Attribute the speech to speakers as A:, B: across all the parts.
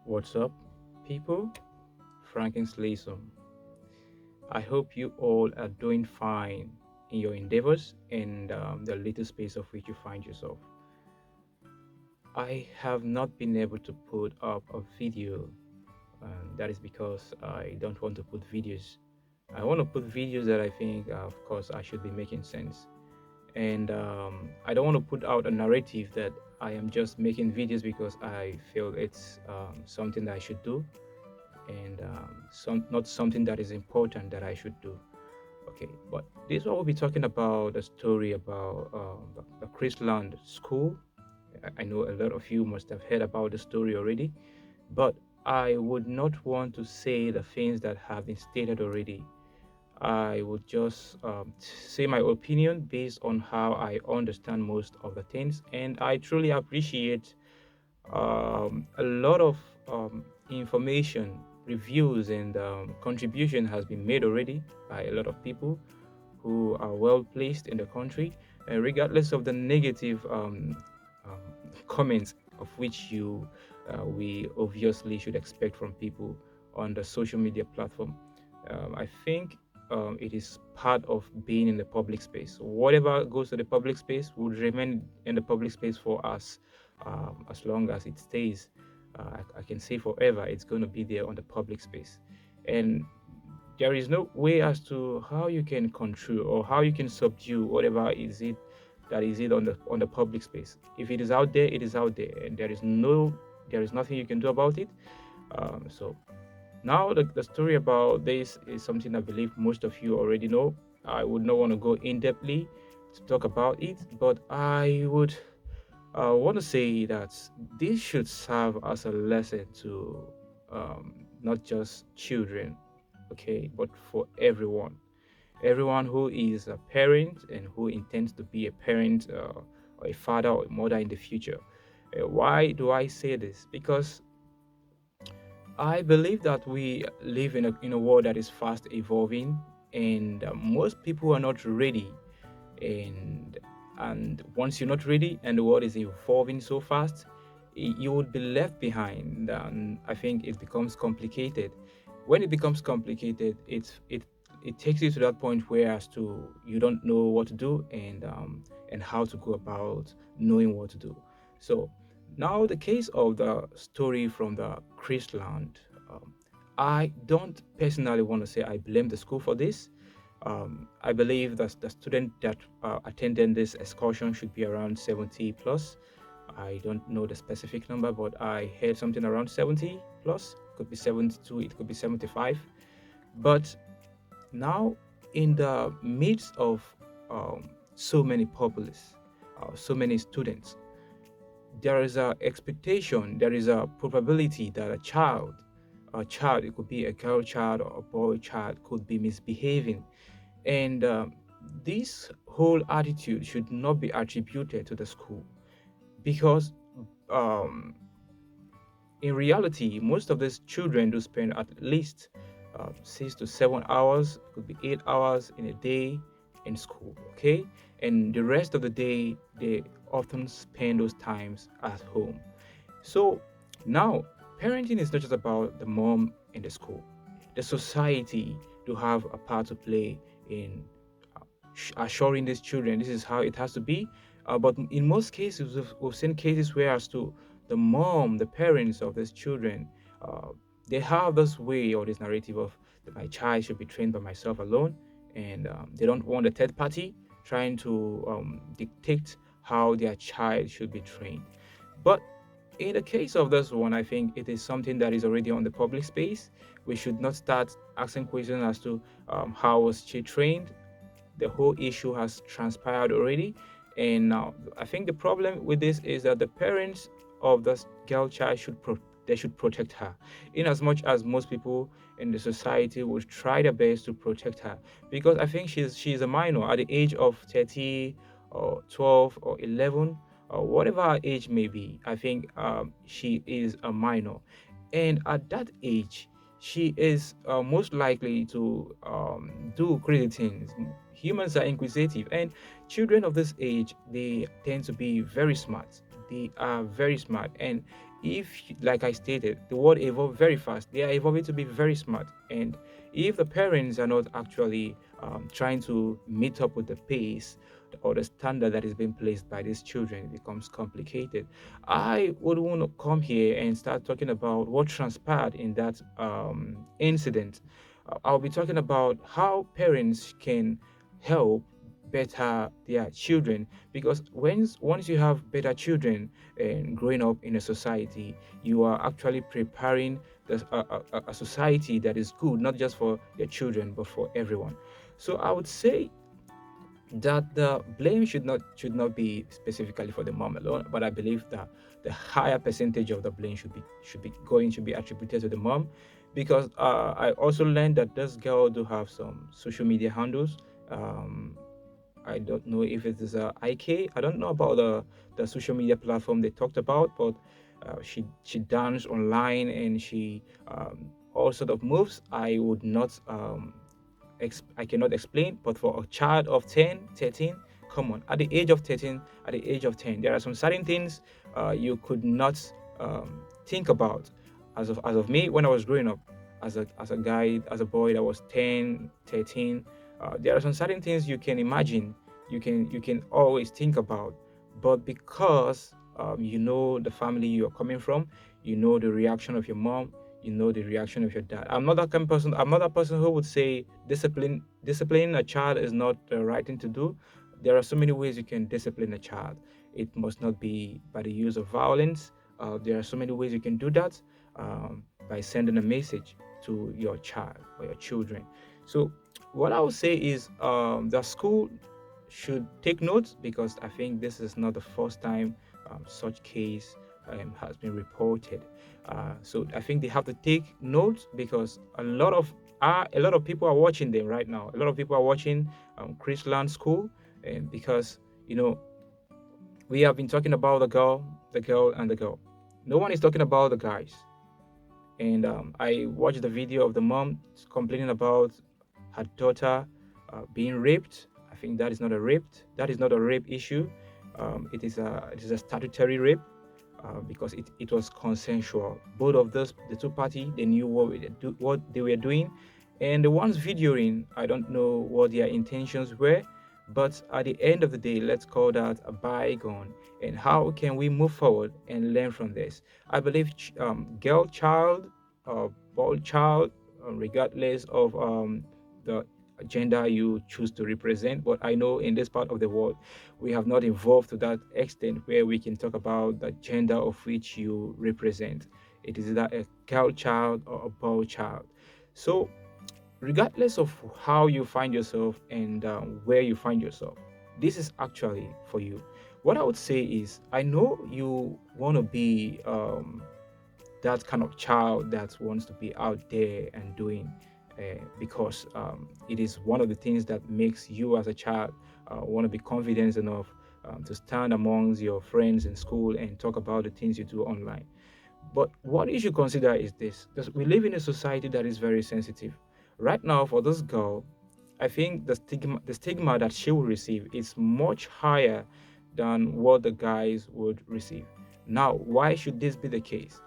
A: What's up, people? Frankenslason. I hope you all are doing fine in your endeavors and the little space of which you find yourself. I have not been able to put up a video, and that is because I don't want to put videos. I want to put videos that I think, of course, I should be making sense. And I don't want to put out a narrative that I am just making videos because I feel it's something that I should do and not something that is important that I should do. Okay, but this one we'll be talking about a story about the Chrisland school. I know a lot of you must have heard about the story already, but I would not want to say the things that have been stated already. I would just say my opinion based on how I understand most of the things, and I truly appreciate a lot of information, reviews, and contribution has been made already by a lot of people who are well placed in the country, regardless of the negative um, comments of which we obviously should expect from people on the social media platform. I think it is part of being in the public space. Whatever goes to the public space would remain in the public space for us as long as it stays. I can say forever, it's going to be there on the public space. And there is no way as to how you can control or how you can subdue whatever is it that is it on the public space. If it is out there, it is out there, and there is nothing you can do about it. So now the story about this is something I believe most of you already know. I would not want to go in depthly to talk about it, but I would want to say that this should serve as a lesson to not just children, okay, but for everyone. Everyone who is a parent and who intends to be a parent or a father or a mother in the future. Why do I say this? Because I believe that we live in a world that is fast evolving, and most people are not ready. And once you're not ready, and the world is evolving so fast, you would be left behind. And I think it becomes complicated. When it becomes complicated, it takes you to that point where as to you don't know what to do and how to go about knowing what to do. So now the case of the story from the Chrisland, um, I don't personally want to say I blame the school for this. I believe that the student that attended this excursion should be around 70 plus. I don't know the specific number, but I heard something around 70 plus. Could be 72, it could be 75. But now, in the midst of so many populace, so many students, there is a expectation, there is a probability that a child, it could be a girl child or a boy child, could be misbehaving. And this whole attitude should not be attributed to the school because um, in reality, most of these children do spend at least 6 to 7 hours, could be 8 hours in a day in school, okay? And the rest of the day, they often spend those times at home. So now, parenting is not just about the mom in the school. The society do have a part to play in assuring these children this is how it has to be. But in most cases, we've seen cases where as to the mom, the parents of these children, uh, they have this way or this narrative of that my child should be trained by myself alone, and they don't want a third party trying to dictate how their child should be trained. But in the case of this one, I think it is something that is already on the public space. We should not start asking questions as to how was she trained. The whole issue has transpired already. And now I think the problem with this is that the parents of this girl child they should protect her, in as much as most people in the society would try their best to protect her, because I think she's a minor at the age of 30 or 12 or 11 or whatever her age may be. I think she is a minor, and at that age she is most likely to do crazy things. Humans are inquisitive, and children of this age they tend to be very smart. they are very smart. And like I stated, the world evolved very fast. They are evolving to be very smart. And if the parents are not actually trying to meet up with the pace or the standard that is being placed by these children, it becomes complicated. I would want to come here and start talking about what transpired in that incident. I'll be talking about how parents can help better their children, because once you have better children and growing up in a society, you are actually preparing a society that is good, not just for your children but for everyone. So I would say that the blame should not be specifically for the mom alone, but I believe that the higher percentage of the blame should be attributed to the mom, because I also learned that this girl do have some social media handles. um, I don't know if it is a IK. I don't know about the social media platform they talked about, but she danced online, and she all sort of moves. I would not I cannot explain, but for a child of 10, 13, come on, at the age of 13, at the age of 10, there are some certain things you could not think about. As of me, when I was growing up, as a guy, as a boy that was 10, 13, there are some certain things you can imagine, you can always think about, but because you know the family you are coming from, you know the reaction of your mom, you know the reaction of your dad. I'm not that kind of person. I'm not a person who would say disciplining a child is not the right thing to do. There are so many ways you can discipline a child. It must not be by the use of violence. There are so many ways you can do that, by sending a message to your child or your children. So what I would say is, the school should take notes, because I think this is not the first time such case has been reported. So I think they have to take notes, because a lot of people are watching them right now. A lot of people are watching Chrisland School, and because you know we have been talking about the girl, and the girl. No one is talking about the guys. And I watched the video of the mom complaining about her daughter being raped. I think that is not a rape. That is not a rape issue. It is a statutory rape, because it was consensual. Both of the two parties, they knew what they were doing, and the ones videoing, I don't know what their intentions were, but at the end of the day, let's call that a bygone. And how can we move forward and learn from this? I believe girl child, boy child, regardless of the gender you choose to represent. But I know in this part of the world, we have not evolved to that extent where we can talk about the gender of which you represent. It is either a girl child or a boy child. So, regardless of how you find yourself and where you find yourself, this is actually for you. What I would say is, I know you want to be that kind of child that wants to be out there and doing, because it is one of the things that makes you as a child want to be confident enough to stand amongst your friends in school and talk about the things you do online. But what you should consider is this: because we live in a society that is very sensitive. Right now, for this girl, I think the stigma that she will receive is much higher than what the guys would receive. Now, why should this be the case?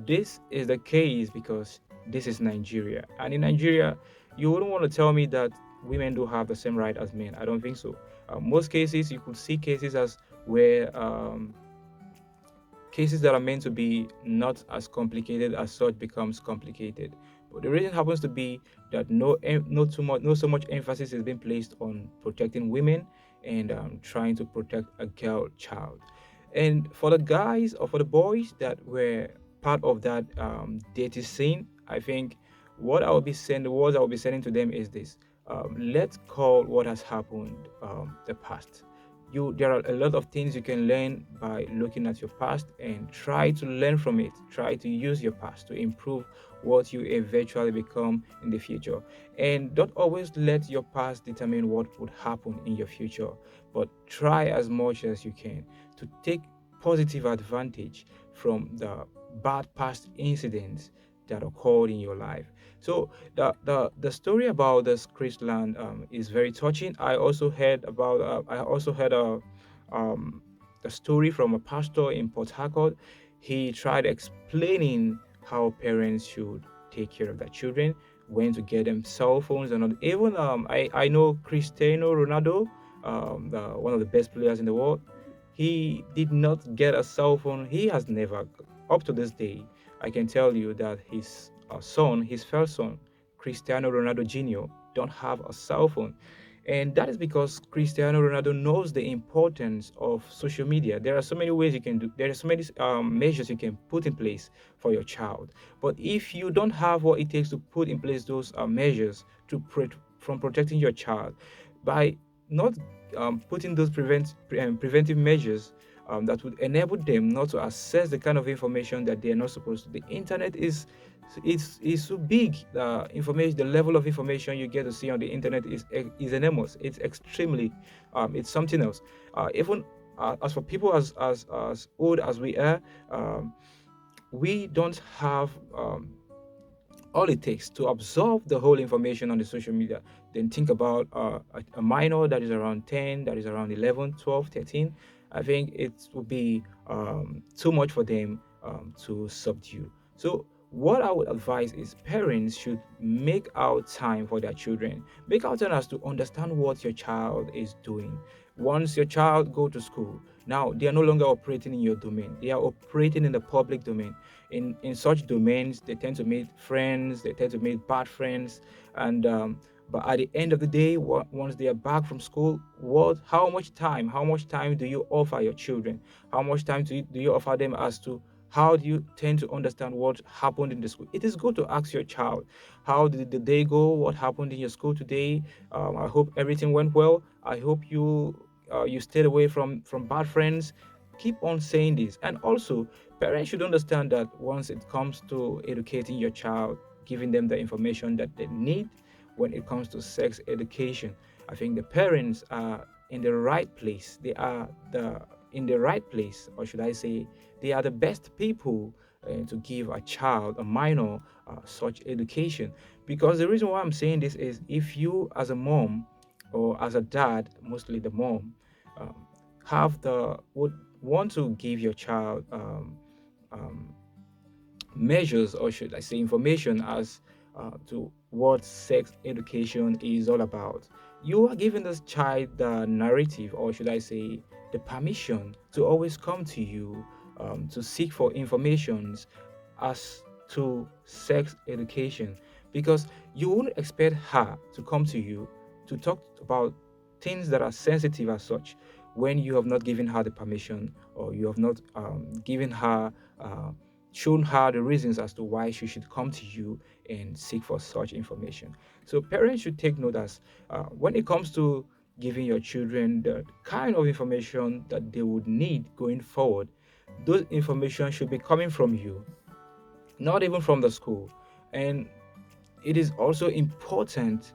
A: This is the case because this is Nigeria. And in Nigeria, you wouldn't want to tell me that women do have the same right as men. I don't think so. Most cases, you could see cases as where cases that are meant to be not as complicated as such becomes complicated. But the reason happens to be that not so much emphasis is being placed on protecting women and trying to protect a girl child. And for the guys or for the boys that were part of that dirty scene, I think the words I will be sending to them is this: let's call what has happened the past. There are a lot of things you can learn by looking at your past and try to learn from it. Try to use your past to improve what you eventually become in the future. And don't always let your past determine what would happen in your future, but try as much as you can to take positive advantage from the bad past incidents that occurred in your life. So the story about this Chrisland is very touching. I also heard a um, a story from a pastor in Port Harcourt. He tried explaining how parents should take care of their children, when to get them cell phones and all. Even I know Cristiano Ronaldo, one of the best players in the world. He did not get a cell phone. He has never, up to this day, I can tell you that his son, his first son, Cristiano Ronaldo Jr., don't have a cell phone. And that is because Cristiano Ronaldo knows the importance of social media. There are so many ways you can do, there are so many measures you can put in place for your child. But if you don't have what it takes to put in place those measures from protecting your child, by not putting those preventive measures that would enable them not to access the kind of information that they are not supposed to. The internet is so big. The information, the level of information you get to see on the internet is enormous. It's extremely, it's something else. Even as for people as old as we are, um, we don't have all it takes to absorb the whole information on the social media. Then think about a minor that is around 10, that is around 11, 12, 13. I think it would be too much for them to subdue. So what I would advise is parents should make out time for their children. Make out time as to understand what your child is doing. Once your child go to school, now they are no longer operating in your domain. They are operating in the public domain. In such domains, they tend to meet friends, they tend to meet bad friends, and but at the end of the day, once they are back from school, how much time do you offer your children? How much time do you offer them as to how do you tend to understand what happened in the school? It is good to ask your child, how did the day go? What happened in your school today? I hope everything went well. I hope you stayed away from bad friends. Keep on saying this. And also, parents should understand that once it comes to educating your child, giving them the information that they need when it comes to sex education, I think the parents are in the right place. They are the in the right place, or should I say, they are the best people to give a child, a minor, such education. Because the reason why I'm saying this is, if you, as a mom or as a dad, mostly the mom, um, would want to give your child um, measures, or should I say information, as to what sex education is all about. You are giving this child the narrative, or should I say, the permission to always come to you to seek for informations as to sex education, because you wouldn't expect her to come to you to talk about things that are sensitive as such when you have not given her the permission, or you have not given her shown her the reasons as to why she should come to you and seek for such information. So parents should take note as when it comes to giving your children the kind of information that they would need going forward, those information should be coming from you, not even from the school. And it is also important,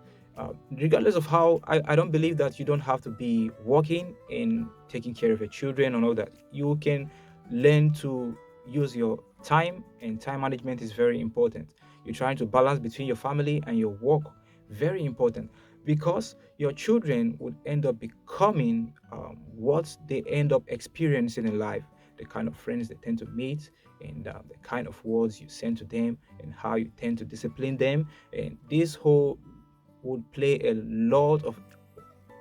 A: regardless of how, I don't believe that you don't have to be working and taking care of your children and all that. You can learn to use your time, and time management is very important. You're trying to balance between your family and your work, very important, because your children would end up becoming what they end up experiencing in life, the kind of friends they tend to meet, and the kind of words you send to them, and how you tend to discipline them. And this whole would play a lot of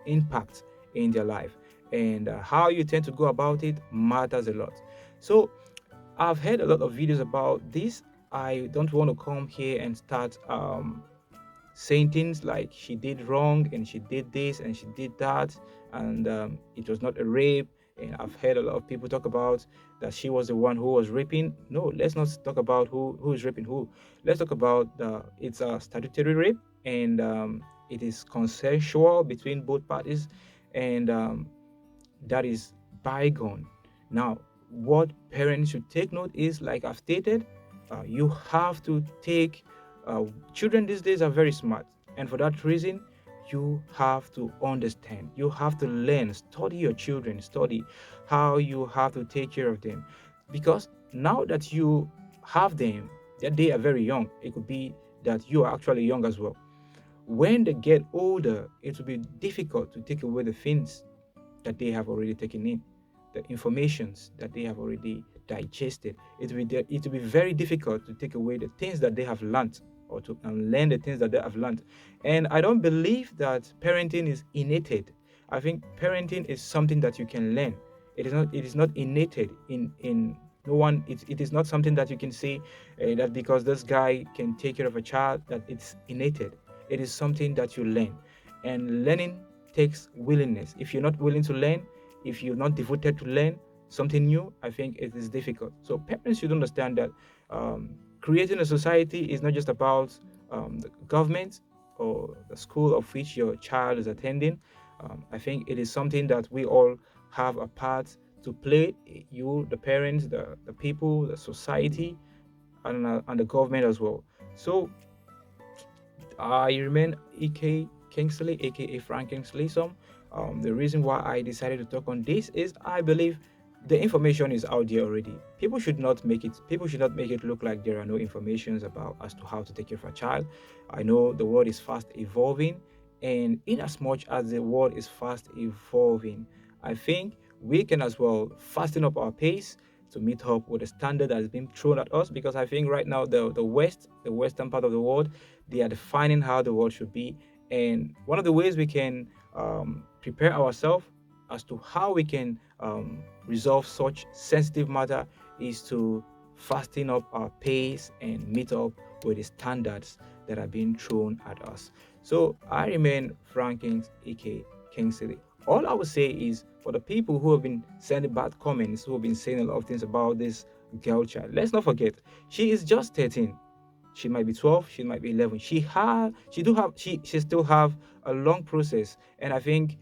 A: impact in their life. And how you tend to go about it matters a lot. So I've heard a lot of videos about this. I don't want to come here and start saying things like she did wrong and she did this and she did that, and it was not a rape. And I've heard a lot of people talk about that she was the one who was raping. No, let's not talk about who is raping who. Let's talk about it's a statutory rape, and it is consensual between both parties, and that is bygone. Now, what parents should take note is, like I've stated, you have to take. Uh, Children these days are very smart, and for that reason, you have to understand. You have to learn, study your children, study how you have to take care of them, because now that you have them, that they are very young, it could be that you are actually young as well. When they get older, it will be difficult to take away the things that they have already taken in, the informations that they have already digested. It will be very difficult to take away the things that they have learned, or to unlearn the things that they have learned. And I don't believe that parenting is innate. I think parenting is something that you can learn. It is not innate in no one. It is not something that you can say that because this guy can take care of a child that it's innate. It is something that you learn, and learning takes willingness. If you're not willing to learn, if you're not devoted to learn something new, I think it is difficult. So parents should understand that creating a society is not just about the government or the school of which your child is attending. I think it is something that we all have a part to play. You, the parents, the people, the society, and the government as well. So I remain EK Kingsley, aka Frank Kingsley. The reason why I decided to talk on this is I believe the information is out there already. People should not make it look like there are no informations about as to how to take care of a child. I know the world is fast evolving, and in as much as the world is fast evolving, I think we can as well fasten up our pace to meet up with the standard that has been thrown at us, because I think right now the western part of the world, they are defining how the world should be. And one of the ways we can prepare ourselves as to how we can resolve such sensitive matter is to fasten up our pace and meet up with the standards that are being thrown at us. So I remain Frankins, aka Kingsley. All I would say is, for the people who have been sending bad comments, who have been saying a lot of things about this girl child, let's not forget she is just 13. She might be 12, she might be 11. She still have a long process, and I think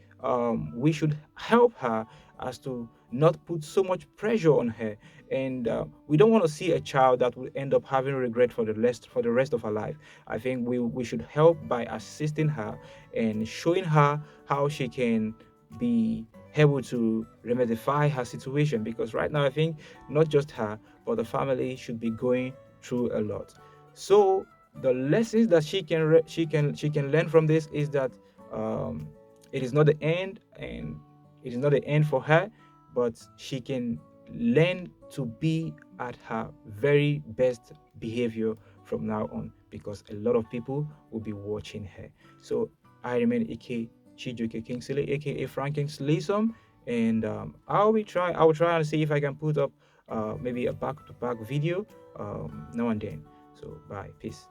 A: we should help her as to not put so much pressure on her. And we don't want to see a child that will end up having regret for the rest of her life. I think we should help by assisting her and showing her how she can be able to remedify her situation, because right now I think not just her but the family should be going through a lot. So the lessons that she can learn from this is that um, it is not the end, and it is not the end for her, but she can learn to be at her very best behavior from now on, because a lot of people will be watching her. So I remain AK Chijuke Kingsley, aka Franklin Sleesom, and I will try and see if I can put up maybe a back to back video now and then. So bye, peace.